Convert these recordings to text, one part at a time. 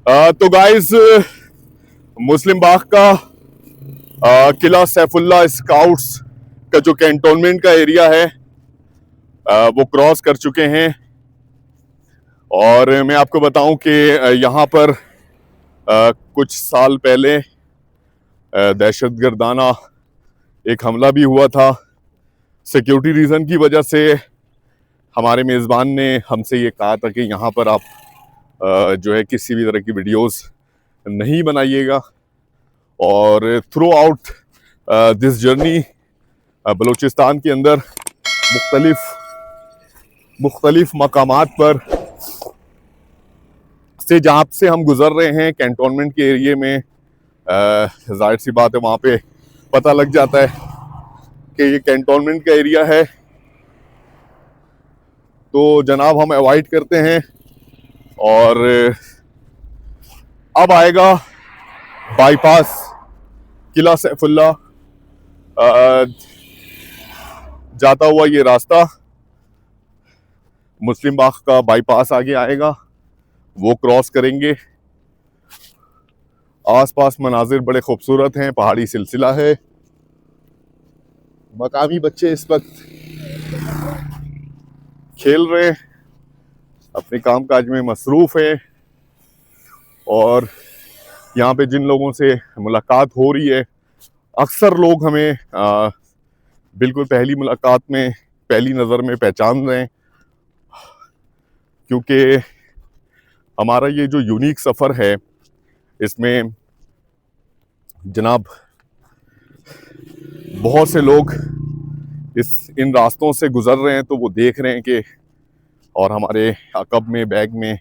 तो गाइस, मुस्लिम बाग का किला सैफुल्ला स्काउट्स का जो कैंटोनमेंट का एरिया है वो क्रॉस कर चुके हैं। और मैं आपको बताऊं कि यहाँ पर कुछ साल पहले दहशतगर्दाना एक हमला भी हुआ था। सिक्योरिटी रीज़न की वजह से हमारे मेज़बान ने हमसे ये कहा था कि यहाँ पर आप जो है किसी भी तरह की वीडियोस नहीं बनाइएगा। और through out this journey Balochistan के अंदर मुख्तलिफ मकामात पर से जहाँ से हम गुजर रहे हैं कैंटोनमेंट के एरिए में, जाहिर सी बात है वहाँ पे पता लग जाता है कि ये कैंटोनमेंट का एरिया है। तो जनाब हम अवॉइड करते हैं और अब आएगा बाईपास किला सैफुल्ला जाता हुआ ये रास्ता। मुस्लिम बाग का बाईपास आगे आएगा, वो क्रॉस करेंगे। आसपास मनाजिर बड़े खूबसूरत हैं, पहाड़ी सिलसिला है। मकामी बच्चे इस वक्त खेल रहे हैं, अपने कामकाज में मसरूफ है। और यहाँ पे जिन लोगों से मुलाकात हो रही है, अक्सर लोग हमें बिल्कुल पहली मुलाकात में पहली नज़र में पहचान रहे हैं, क्योंकि हमारा ये जो यूनिक सफ़र है इसमें जनाब बहुत से लोग इन रास्तों से गुजर रहे हैं, तो वो देख रहे हैं कि और हमारे अकब में बैग में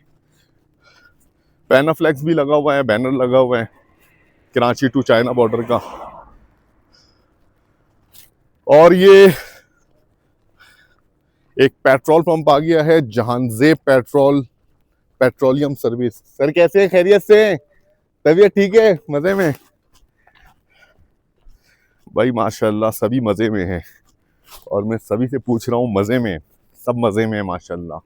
पैनाफ्लेक्स भी लगा हुआ है, बैनर लगा हुआ है कराची टू चाइना बॉर्डर का। और ये एक पेट्रोल पंप आ गया है, जहांजेब पेट्रोलियम सर्विस। सर कैसे हैं, खैरियत से हैं? तबीयत ठीक है? मजे में भाई, माशाल्लाह सभी मजे में हैं। और मैं सभी से पूछ रहा हूँ, मजे में? सब मजे में है माशाल्लाह।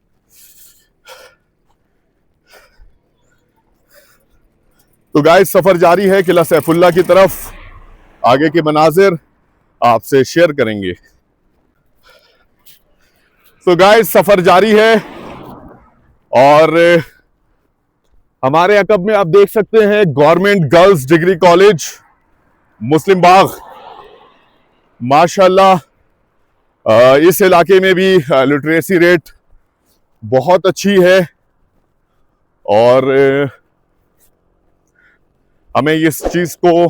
तो गाइस, सफर जारी है किला सैफुल्ला की तरफ। आगे के मनाजिर आपसे शेयर करेंगे। तो गाइस, सफर जारी है और हमारे अकब में आप देख सकते हैं गवर्नमेंट गर्ल्स डिग्री कॉलेज मुस्लिम बाग। माशाल्लाह इस इलाके में भी लिटरेसी रेट बहुत अच्छी है और हमें इस चीज़ को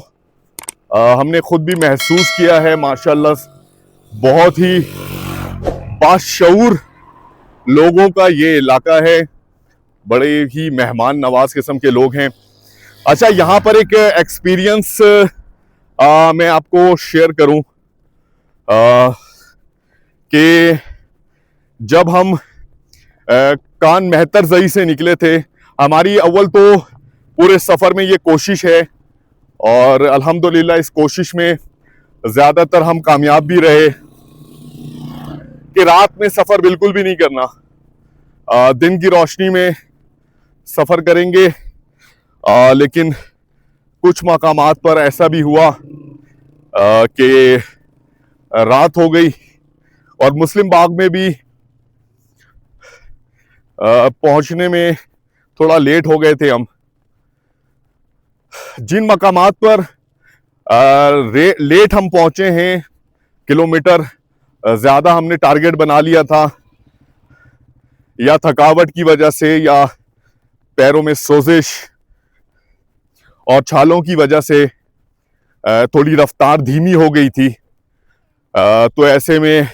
हमने खुद भी महसूस किया है। माशाल्लाह बहुत ही बाशऊर लोगों का ये इलाका है, बड़े ही मेहमान नवाज किस्म के लोग हैं। अच्छा, यहाँ पर एक एक्सपीरियंस मैं आपको शेयर करूं कि जब हम कान मेहतर जई से निकले थे, हमारी अव्वल तो पूरे सफ़र में ये कोशिश है और अल्हम्दुलिल्लाह इस कोशिश में ज़्यादातर हम कामयाब भी रहे कि रात में सफ़र बिल्कुल भी नहीं करना, दिन की रोशनी में सफ़र करेंगे। लेकिन कुछ मकामात पर ऐसा भी हुआ कि रात हो गई और मुस्लिम बाग में भी पहुंचने में थोड़ा लेट हो गए थे हम। जिन मकामात पर लेट हम पहुंचे हैं, किलोमीटर ज़्यादा हमने टारगेट बना लिया था, या थकावट की वजह से या पैरों में सोजिश और छालों की वजह से थोड़ी रफ्तार धीमी हो गई थी। तो ऐसे में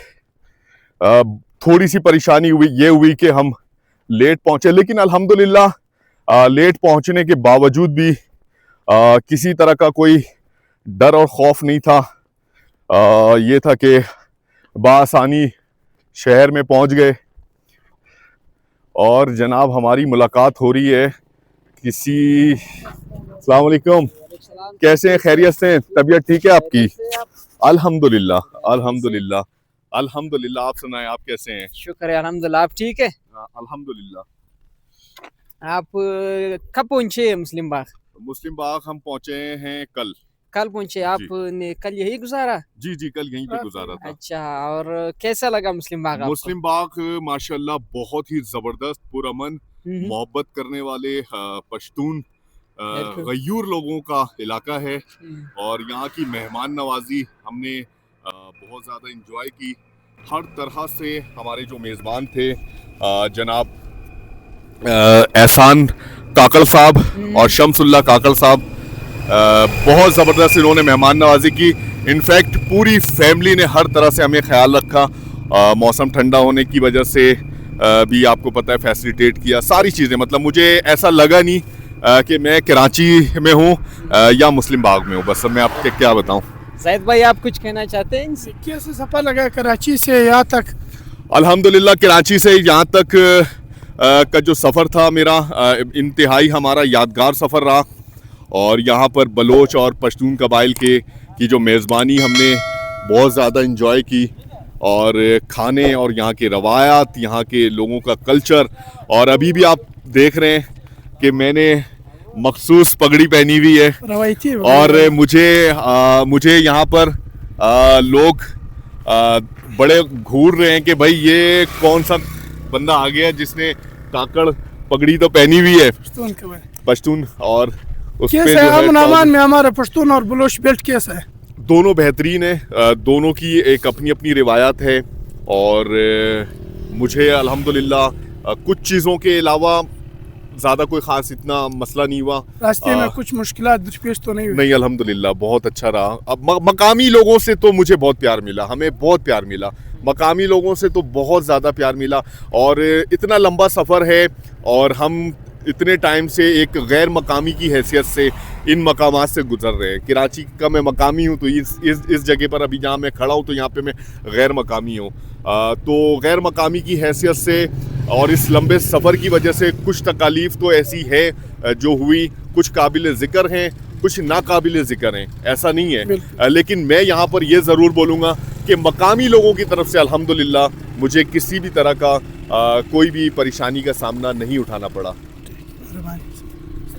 थोड़ी सी परेशानी हुई कि हम लेट पहुंचे। लेकिन अल्हम्दुलिल्लाह लेट पहुंचने के बावजूद भी किसी तरह का कोई डर और खौफ नहीं था। ये था कि बासानी शहर में पहुंच गए और जनाब हमारी मुलाकात हो रही है किसी। अस्सलाम वालेकुम, कैसे हैं? खैरियत से हैं? तबीयत ठीक है आपकी? अल्हम्दुलिल्लाह अल्हम्दुलिल्लाह अल्हम्दुलिल्लाह। आप सुनाएं, आप कैसे हैं? शुक्र है, अल्हम्दुलिल्लाह। आप ठीक है? अल्हम्दुलिल्लाह। आप कब पहुंचे मुस्लिम बाग? मुस्लिम बाग हम पहुंचे हैं कल। कल पहुंचे जी आपने? कल यही गुजारा? जी जी, कल यहीं पे गुजारा था। अच्छा, और कैसा लगा मुस्लिम बाग आपको? मुस्लिम बाग माशाल्लाह बहुत ही ज़बरदस्त, पुरअमन, हम्म। मोहब्बत करने वाले पश्तून बिल्कुल। गयूर लोगों का इलाका है। हम्म। और यहाँ की मेहमान नवाजी हमने बहुत ज़्यादा इंजॉय की। हर तरह से हमारे जो मेज़बान थे जनाब एहसान काकड़ साहब और शमसुल्ला काकड़ साहब, बहुत ज़बरदस्त इन्होंने मेहमान नवाजी की। इनफैक्ट पूरी फैमिली ने हर तरह से हमें ख्याल रखा। मौसम ठंडा होने की वजह से भी आपको पता है फैसिलिटेट किया सारी चीज़ें। मतलब मुझे ऐसा लगा नहीं कि मैं कराची में हूँ या मुस्लिम बाग में हूँ। बस मैं आपके क्या बताऊँ। जाहिद भाई, आप कुछ कहना चाहते हैं इनसे? कैसे सफ़र लगा कराची से यहाँ तक? अल्हम्दुलिल्लाह कराची से यहाँ तक का जो सफ़र था मेरा इंतहाई हमारा यादगार सफ़र रहा। और यहाँ पर बलोच और पश्तून कबाइल के की जो मेज़बानी हमने बहुत ज़्यादा इंजॉय की। और खाने और यहाँ के रवायात, यहाँ के लोगों का कल्चर। और अभी भी आप देख रहे हैं कि मैंने मखसूस पगड़ी पहनी हुई है। रवायती और मुझे यहाँ पर लोग बड़े घूर रहे हैं कि भाई ये कौन सा बंदा आ गया जिसने काकड़ पगड़ी तो पहनी हुई है, पश्तून। और उस पे कैसा जो है है अमन अमान में हमारा पश्तून और बलोच बेल्ट कैसा है? दोनों बेहतरीन है। दोनों की एक अपनी अपनी रिवायात है। और मुझे अल्हम्दुलिल्लाह कुछ चीज़ों के अलावा ज़्यादा कोई ख़ास इतना मसला नहीं हुआ। रास्ते में कुछ मुश्किलात दरपेश तो नहीं हुई? नहीं, अल्हम्दुलिल्लाह बहुत अच्छा रहा। अब मकामी लोगों से तो मुझे बहुत प्यार मिला, हमें बहुत प्यार मिला। मकामी लोगों से तो बहुत ज़्यादा प्यार मिला। और इतना लंबा सफ़र है और हम इतने टाइम से एक गैर मकामी की हैसियत से इन मकामात से गुजर रहे हैं। कराची का मैं मकामी हूँ, तो इस जगह पर अभी जहाँ मैं खड़ा हूँ तो यहाँ पे मैं गैर मकामी हूँ। तो गैर मकामी की हैसियत से और इस लंबे सफ़र की वजह से कुछ तकालीफ तो ऐसी है जो हुई, कुछ काबिल ज़िक्र हैं, कुछ नाकाबिल ज़िक्र हैं, ऐसा नहीं है। लेकिन मैं यहाँ पर ये ज़रूर बोलूँगा कि मकामी लोगों की तरफ से अल्हम्दुलिल्लाह मुझे किसी भी तरह का कोई भी परेशानी का सामना नहीं उठाना पड़ा।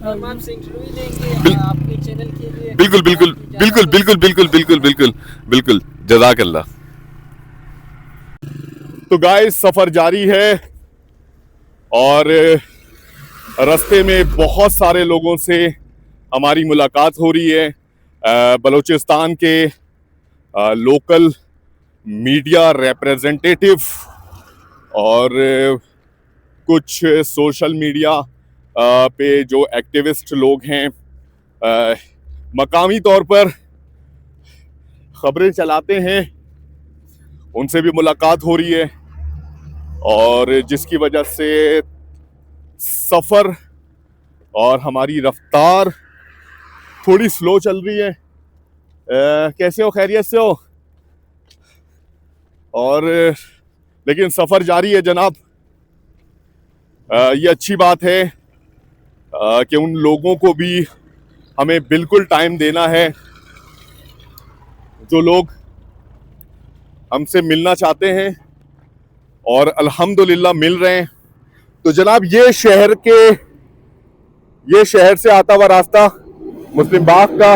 हम आपसे इंटरव्यू लेंगे अपने चैनल के लिए। बिल्कुल बिल्कुल बिल्कुल बिल्कुल बिल्कुल बिल्कुल बिल्कुल बिल्कुल, जज़ाकल्लाह। तो गाइस सफ़र जारी है और रास्ते में बहुत सारे लोगों से हमारी मुलाकात हो रही है। बलूचिस्तान के लोकल मीडिया रिप्रेजेंटेटिव और कुछ सोशल मीडिया पे जो एक्टिविस्ट लोग हैं, मकामी तौर पर खबरें चलाते हैं, उनसे भी मुलाकात हो रही है। और जिसकी वजह से सफ़र और हमारी रफ्तार थोड़ी स्लो चल रही है। कैसे हो? खैरियत से हो? और लेकिन सफ़र जारी है जनाब। ये अच्छी बात है कि उन लोगों को भी हमें बिल्कुल टाइम देना है जो लोग हमसे मिलना चाहते हैं और अल्हम्दुलिल्लाह मिल रहे हैं। तो जनाब ये शहर से आता हुआ रास्ता मुस्लिम बाग का,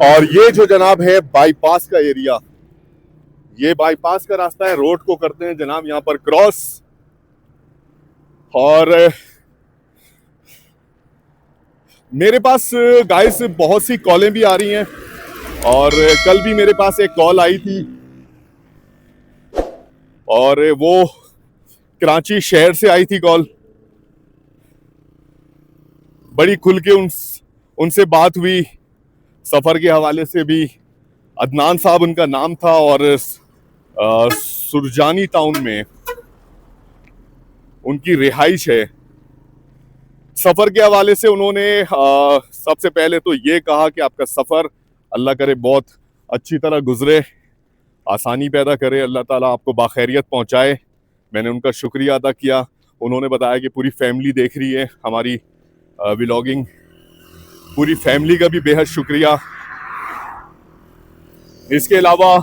और ये जो जनाब है बाईपास का एरिया, ये बाईपास का रास्ता है। रोड को करते हैं जनाब यहाँ पर क्रॉस। और मेरे पास गाइस बहुत सी कॉलें भी आ रही हैं और कल भी मेरे पास एक कॉल आई थी और वो कराची शहर से आई थी कॉल। बड़ी खुल के उनसे बात हुई, सफ़र के हवाले से भी। अदनान साहब उनका नाम था और सुरजानी टाउन में उनकी रिहाइश है। सफ़र के हवाले से उन्होंने सबसे पहले तो ये कहा कि आपका सफ़र अल्लाह करे बहुत अच्छी तरह गुजरे, आसानी पैदा करे, अल्लाह ताला आपको बाखैरियत पहुंचाए। मैंने उनका शुक्रिया अदा किया। उन्होंने बताया कि पूरी फैमिली देख रही है हमारी व्लॉगिंग, पूरी फैमिली का भी बेहद शुक्रिया। इसके अलावा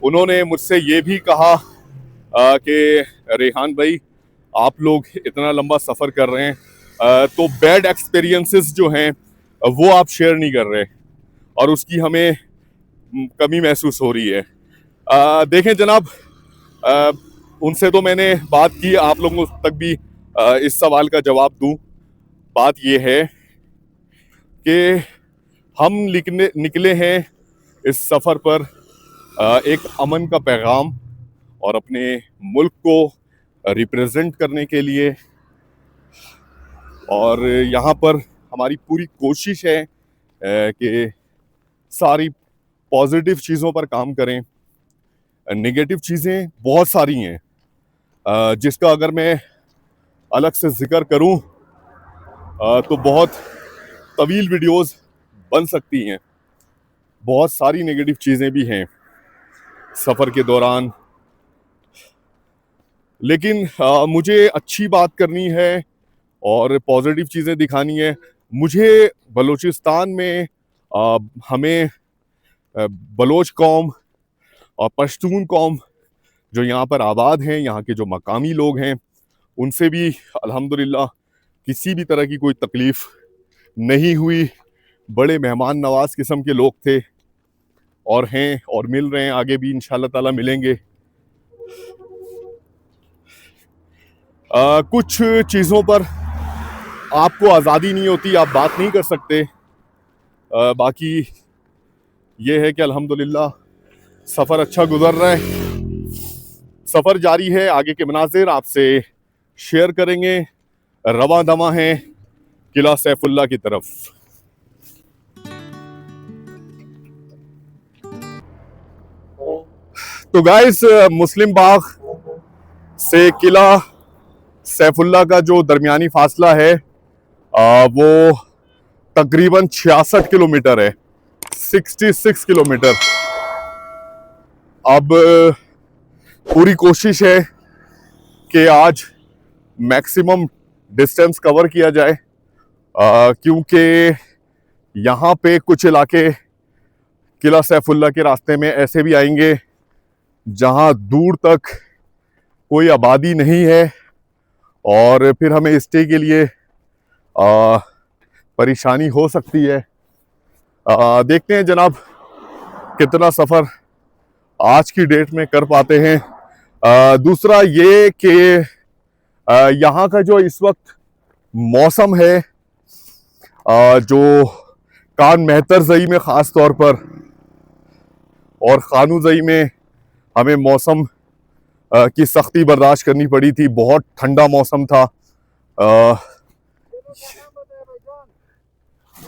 उन्होंने मुझसे ये भी कहा कि रेहान भाई, आप लोग इतना लंबा सफ़र कर रहे हैं, तो बैड एक्सपीरियंसेस जो हैं वो आप शेयर नहीं कर रहे और उसकी हमें कमी महसूस हो रही है। देखें जनाब, उनसे तो मैंने बात की, आप लोगों तक भी इस सवाल का जवाब दूं। बात ये है कि हम निकले हैं इस सफ़र पर एक अमन का पैगाम और अपने मुल्क को रिप्रेजेंट करने के लिए, और यहाँ पर हमारी पूरी कोशिश है कि सारी पॉजिटिव चीज़ों पर काम करें। नेगेटिव चीज़ें बहुत सारी हैं जिसका अगर मैं अलग से जिक्र करूं तो बहुत तवील वीडियोस बन सकती हैं। बहुत सारी नेगेटिव चीज़ें भी हैं सफ़र के दौरान, लेकिन मुझे अच्छी बात करनी है और पॉजिटिव चीज़ें दिखानी है। मुझे बलूचिस्तान में हमें बलोच कौम और पश्तून कौम जो यहाँ पर आबाद हैं, यहाँ के जो मकामी लोग हैं, उनसे भी अल्हम्दुलिल्लाह किसी भी तरह की कोई तकलीफ़ नहीं हुई। बड़े मेहमान नवाज किस्म के लोग थे और हैं और मिल रहे हैं, आगे भी इंशाल्लाह ताला मिलेंगे। कुछ चीज़ों पर आपको आज़ादी नहीं होती, आप बात नहीं कर सकते। बाकी ये है कि अल्हम्दुलिल्लाह सफ़र अच्छा गुजर रहा है, सफ़र जारी है। आगे के मनाज़िर आपसे शेयर करेंगे। रवा दमा है किला सैफुल्लाह की तरफ। तो गाइस, मुस्लिम बाग से किला सैफुल्लाह का जो दरमियानी फासला है वो तकरीबन 66 किलोमीटर है, 66 किलोमीटर। अब पूरी कोशिश है कि आज मैक्सिमम डिस्टेंस कवर किया जाए, क्योंकि यहाँ पे कुछ इलाके किला सैफुल्लाह के रास्ते में ऐसे भी आएंगे जहाँ दूर तक कोई आबादी नहीं है और फिर हमें स्टे के लिए परेशानी हो सकती है। देखते हैं जनाब कितना सफ़र आज की डेट में कर पाते हैं। दूसरा ये कि यहाँ का जो इस वक्त मौसम है, जो कान मेहतर ज़ई में ख़ास तौर पर और खानू ज़ई में हमें मौसम की सख्ती बर्दाश्त करनी पड़ी थी। बहुत ठंडा मौसम था।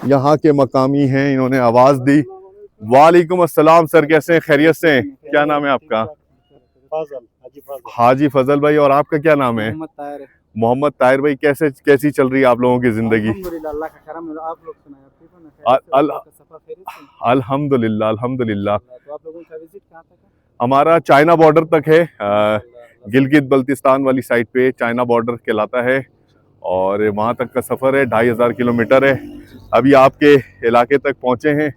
यहाँ के मकामी हैं, इन्होंने आवाज़ दी। वालेकुम अस्सलाम सर, कैसे हैं? खैरियत से हैं? क्या नाम है आपका? हाजी फजल भाई। और आपका क्या नाम है? मोहम्मद ताहिर भाई। कैसी चल रही है आप लोगों की जिंदगी? अल्हम्दुलिल्लाह अल्हम्दुलिल्लाह। हमारा चाइना बॉर्डर तक है, गिलगित बल्तिस्तान वाली साइड पे चाइना बॉर्डर कहलाता है और वहाँ तक का सफ़र है, 2500 किलोमीटर है। अभी आपके इलाके तक पहुँचे हैं,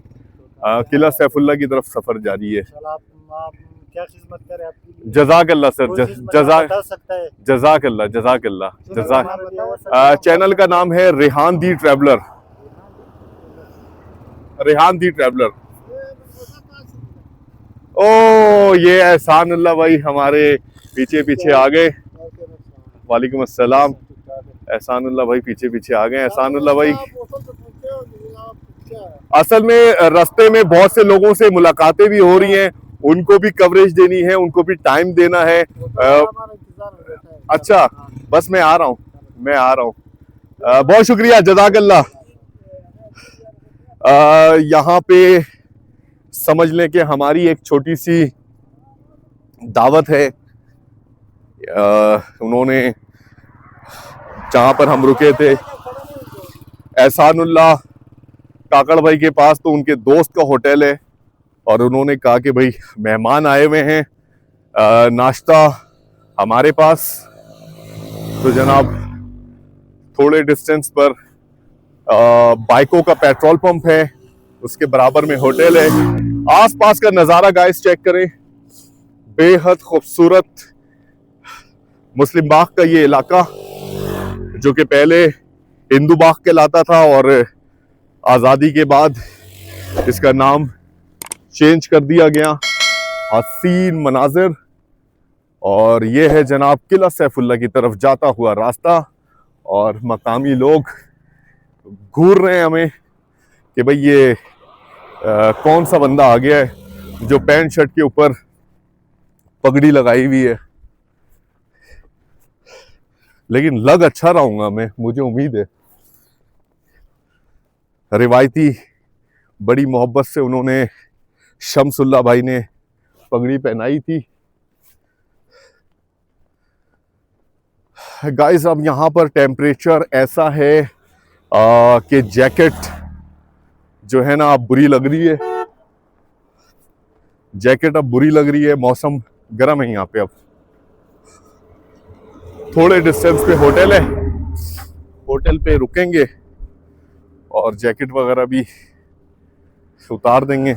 किला सैफुल्लाह की तरफ सफ़र जारी है। क्या खिदमत करें आपकी? जज़ाकल्लाह सर, जज़ाकल्लाह जज़ाक। चैनल का नाम है रेहान दी ट्रैवलर। रेहान दी ट्रैवलर। ओ, ये एहसानुल्लाह भाई हमारे पीछे पीछे आ गए। वालेकुम अस्सलाम। एहसानुल्लाह भाई पीछे पीछे आ गए। एहसानुल्लाह भाई असल में रास्ते में बहुत से लोगों से मुलाकातें भी हो रही हैं, उनको भी कवरेज देनी है, उनको भी टाइम देना है। अच्छा, बस मैं आ रहा हूँ। बहुत शुक्रिया, जज़ाकल्लाह। यहाँ पे समझ लें कि हमारी एक छोटी सी दावत है। उन्होंने जहाँ पर हम रुके थे, एहसानुल्लाह काकड़ भाई के पास तो उनके दोस्त का होटल है और उन्होंने कहा कि भाई मेहमान आए हुए हैं, नाश्ता हमारे पास। तो जनाब थोड़े डिस्टेंस पर बाइकों का पेट्रोल पंप है, उसके बराबर में होटल है। आसपास का नज़ारा गाइस चेक करें, बेहद खूबसूरत मुस्लिम बाग का ये इलाका, जो कि पहले हिंदू बाग कहलाता था और आज़ादी के बाद इसका नाम चेंज कर दिया गया। हसीन मनाजिर, और ये है जनाब किला सैफुल्ला की तरफ जाता हुआ रास्ता, और मकामी लोग घूर रहे हैं हमें कि भाई ये कौन सा बंदा आ गया है जो पैंट शर्ट के ऊपर पगड़ी लगाई हुई है। लेकिन लग अच्छा रहूंगा मैं, मुझे उम्मीद है। रिवायती बड़ी मोहब्बत से उन्होंने, शमसुल्ला भाई ने पगड़ी पहनाई थी। गाइस अब यहाँ पर टेम्परेचर ऐसा है कि जैकेट जो है ना अब बुरी लग रही है, जैकेट अब बुरी लग रही है। मौसम गर्म है यहाँ पे। अब थोड़े डिस्टेंस पे होटल है, होटल पे रुकेंगे और जैकेट वगैरह भी उतार देंगे।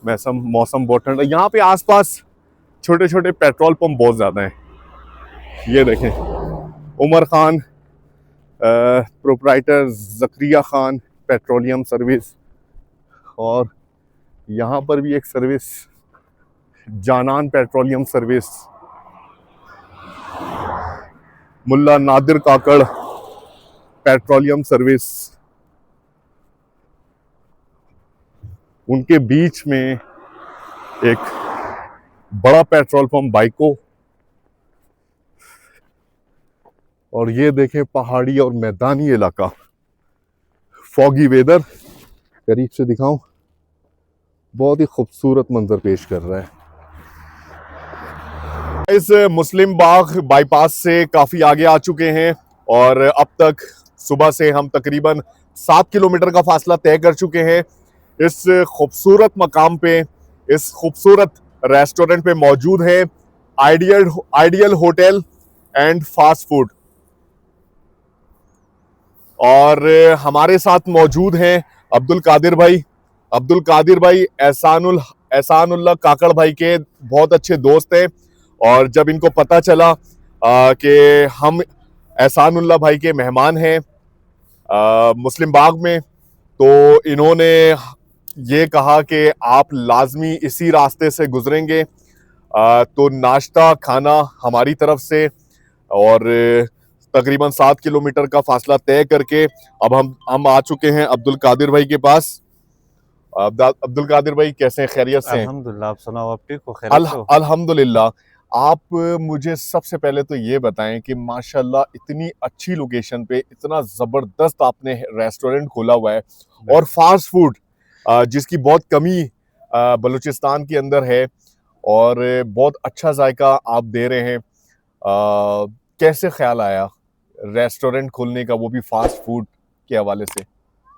मौसम बहुत ठंडा। यहाँ पे आसपास छोटे छोटे पेट्रोल पंप बहुत ज़्यादा हैं। ये देखें, Umar Khan proprietor, Zakaria Khan petroleum service, और यहाँ पर भी एक सर्विस जानान पेट्रोलियम सर्विस, मुल्ला नादिर काकड़ पेट्रोलियम सर्विस। उनके बीच में एक बड़ा पेट्रोल पंप बाइको, और ये देखें पहाड़ी और मैदानी इलाका, फॉगी वेदर। करीब से दिखाऊं, बहुत ही खूबसूरत मंजर पेश कर रहा है। इस मुस्लिम बाग बाईपास से काफी आगे आ चुके हैं और अब तक सुबह से हम तकरीबन 7 किलोमीटर का फासला तय कर चुके हैं। इस खूबसूरत मकाम पे, इस खूबसूरत रेस्टोरेंट पे मौजूद है ideal hotel and fast food, और हमारे साथ मौजूद हैं अब्दुल कादिर भाई। अब्दुल कादिर भाई एहसानुल्लाह काकड़ भाई के बहुत अच्छे दोस्त हैं, और जब इनको पता चला कि हम एहसानुल्लाह भाई के मेहमान हैं मुस्लिम बाग में, तो इन्होंने ये कहा कि आप लाजमी इसी रास्ते से गुजरेंगे, तो नाश्ता खाना हमारी तरफ से, और तकरीबन 7 किलोमीटर का फासला तय करके अब हम आ चुके हैं अब्दुल कादिर भाई के पास। अब्दुल कादिर भाई कैसे हैं, खैरियत से हैं? अल्हम्दुलिल्लाह, आप सुनाओ, आप ठीक हो? खैरियत से हो? अल्हम्दुलिल्लाह। आप मुझे सबसे पहले तो ये बताएं कि माशाल्लाह इतनी अच्छी लोकेशन पे इतना ज़बरदस्त आपने रेस्टोरेंट खोला हुआ है, और फास्ट फूड जिसकी बहुत कमी बलूचिस्तान के अंदर है, और बहुत अच्छा जायका आप दे रहे हैं। कैसे ख्याल आया रेस्टोरेंट खोलने का, वो भी फास्ट फूड के हवाले से?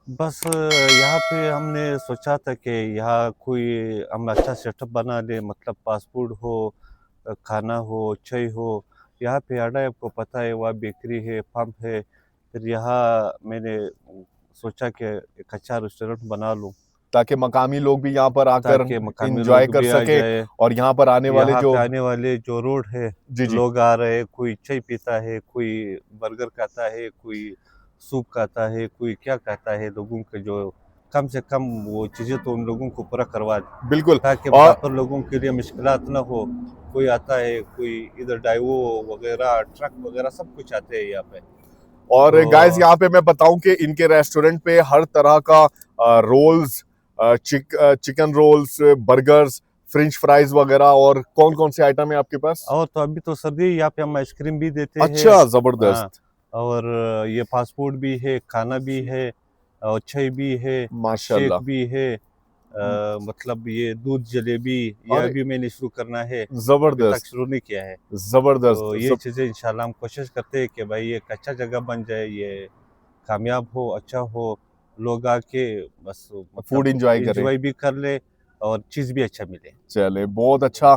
बस यहाँ पे हमने सोचा था कि यहाँ कोई हम अच्छा सेटअप बना लें, मतलब फास्ट फूड हो, खाना हो, चाय हो। यहाँ पे आड़ा है, आपको पता है, वहाँ बेकरी है, पंप है। फिर यहाँ मैंने सोचा कि एक अच्छा रेस्टोरेंट बना लूँ, ताकि मकामी लोग भी यहाँ पर आकर ताकि मकामी एंजॉय लोग कर भी आ सके, जाए। और यहाँ पर आने वाले यहाँ जो पे आने वाले जो रोड है, जी लोग आ रहे हैं, कोई चाय पीता है, कोई बर्गर खाता है, कोई सूप खाता है, कोई क्या खाता है। लोगों के जो कम से कम वो चीज़ें तो उन लोगों को पूरा करवा दें, बिल्कुल, ताकि और वहाँ पर लोगों के लिए मुश्किलात ना हो। कोई आता है, कोई इधर डाइवो वगैरह, ट्रक वगैरह सब कुछ आते हैं यहाँ पे। और तो गाइस यहाँ पे मैं बताऊं कि इनके रेस्टोरेंट पे हर तरह का rolls, chicken rolls, burgers, french fries वगैरह, और कौन कौन से आइटम है आपके पास? और तो अभी तो सर्दी है, यहाँ पे हम आइसक्रीम भी देते हैं। अच्छा, जबरदस्त। हाँ, और ये फास्ट फूड भी है, खाना भी है, और चाय भी है, माशाल्लाह, शेक भी है। मतलब ये दूध जलेबी, ये और अभी मैंने शुरू करना है, अभी तक जबरदस्त शुरू नहीं किया है। जबरदस्त। तो ये चीज़ें इंशाल्लाह हम कोशिश करते हैं कि भाई ये एक अच्छा जगह बन जाए, ये कामयाब हो, अच्छा हो, लोग आके बस फूड एंजॉय करें। एंजॉय भी कर ले और चीज़ भी अच्छा मिले। चले, बहुत अच्छा।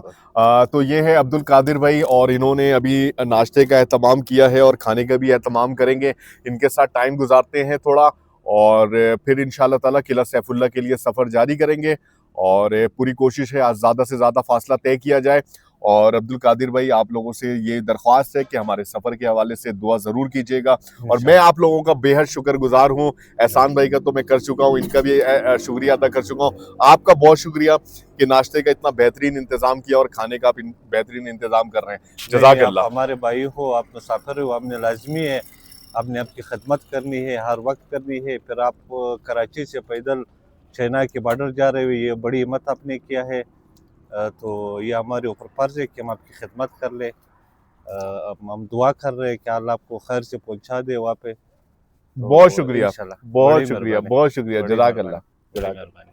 तो ये है अब्दुल कादिर भाई, और इन्होंने अभी नाश्ते का एहतमाम किया है और खाने का भी एहतमाम करेंगे। इनके साथ टाइम गुजारते हैं थोड़ा, और फिर इंशाल्लाह ताला किला सैफुल्ला के लिए सफ़र जारी करेंगे, और पूरी कोशिश है आज ज़्यादा से ज़्यादा फासला तय किया जाए। और अब्दुल कादिर भाई, आप लोगों से ये दरख्वास्त है कि हमारे सफर के हवाले से दुआ जरूर कीजिएगा। और मैं आप लोगों का बेहद शुक्रगुजार हूँ। एहसान भाई का तो मैं कर चुका हूँ, इनका भी शुक्रिया अदा कर चुका हूँ। आपका बहुत शुक्रिया कि नाश्ते का इतना बेहतरीन इंतजाम किया और खाने का आप बेहतरीन इंतजाम कर रहे हैं। जज़ाकल्लाह। हमारे भाई हो, आप मुसाफिर हो, आपने लाजमी है, आपने आपकी खिदमत करनी है, हर वक्त करनी है। फिर आप कराची से पैदल चाइना के बॉर्डर जा रहे हो, ये बड़ी हिम्मत आपने किया है। तो ये हमारे ऊपर फर्ज है कि हम आपकी खिदमत कर ले। हम दुआ कर रहे हैं कि अल्लाह आपको खैर से पहुंचा दे वहाँ पे। बहुत शुक्रिया, इंशाल्लाह। बहुत शुक्रिया, बहुत शुक्रिया, बड़ी जज़ाकल्लाह। मेहरबानी।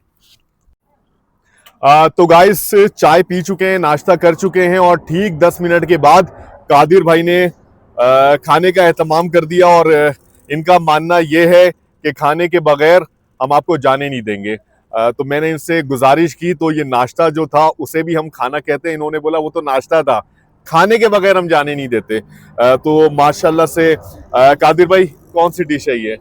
तो गाइस, चाय पी चुके हैं, नाश्ता कर चुके हैं और ठीक 10 मिनट के बाद कादिर भाई ने खाने का एहतमाम कर दिया। और इनका मानना यह है कि खाने के बगैर हम आपको जाने नहीं देंगे। तो मैंने इनसे गुजारिश की, तो ये नाश्ता जो था उसे भी हम खाना कहते हैं। इन्होंने बोला वो तो नाश्ता था, खाने के बगैर हम जाने नहीं देते। तो माशाल्लाह से कादिर भाई, कौन सी डिश है ये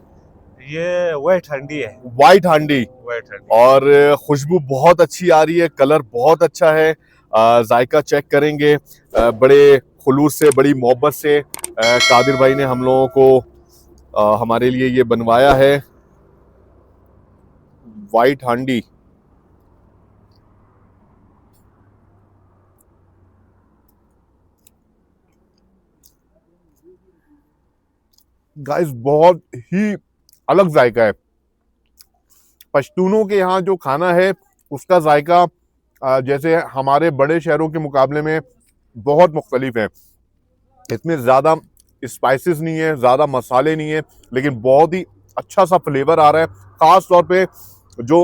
वाइट हांडी है। वाइट हांडी। वाइट हांडी और खुशबू बहुत अच्छी आ रही है, कलर बहुत अच्छा है। जायका चेक करेंगे। बड़े खुलूस से, बड़ी मोहब्बत से कादिर भाई ने हम लोगों को हमारे लिए ये बनवाया है वाइट हांडी। गाइस, बहुत ही अलग जायका है। पश्तूनों के यहाँ जो खाना है उसका जायका जैसे हमारे बड़े शहरों के मुकाबले में बहुत मुख्तलिफ है। इसमें ज़्यादा स्पाइसेस नहीं है, ज़्यादा मसाले नहीं है, लेकिन बहुत ही अच्छा सा फ्लेवर आ रहा है। ख़ास तौर पे जो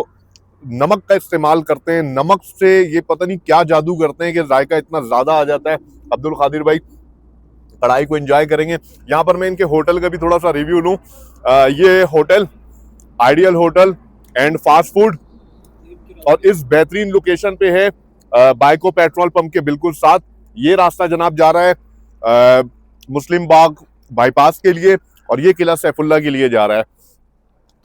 नमक का इस्तेमाल करते हैं, नमक से ये पता नहीं क्या जादू करते हैं कि जायका इतना ज़्यादा आ जाता है। अब्दुल कादिर भाई कढ़ाई को एंजॉय करेंगे। यहाँ पर मैं इनके होटल का भी थोड़ा सा रिव्यू लूँ। ये hotel ideal hotel and fast food, और इस बेहतरीन लोकेशन पे है बाइको पेट्रोल पंप के बिल्कुल साथ। ये रास्ता जनाब जा रहा है मुस्लिम बाग बाईपास के लिए, और ये किला सैफुल्ला के लिए जा रहा है।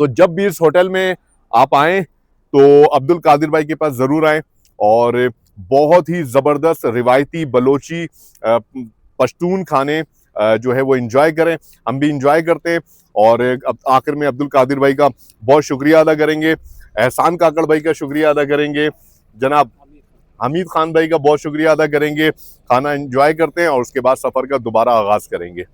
तो जब भी इस होटल में आप आएँ तो अब्दुल कादिर भाई के पास ज़रूर आएँ और बहुत ही ज़बरदस्त रिवायती बलोची पश्तून खाने जो है वो एंजॉय करें। हम भी एंजॉय करते हैं। और आखिर में अब्दुल कादिर भाई का बहुत शुक्रिया अदा करेंगे, एहसान काकड़ भाई का शुक्रिया अदा करेंगे, जनाब हमीद खान भाई का बहुत शुक्रिया अदा करेंगे। खाना एंजॉय करते हैं और उसके बाद सफ़र का दोबारा आगाज़ करेंगे।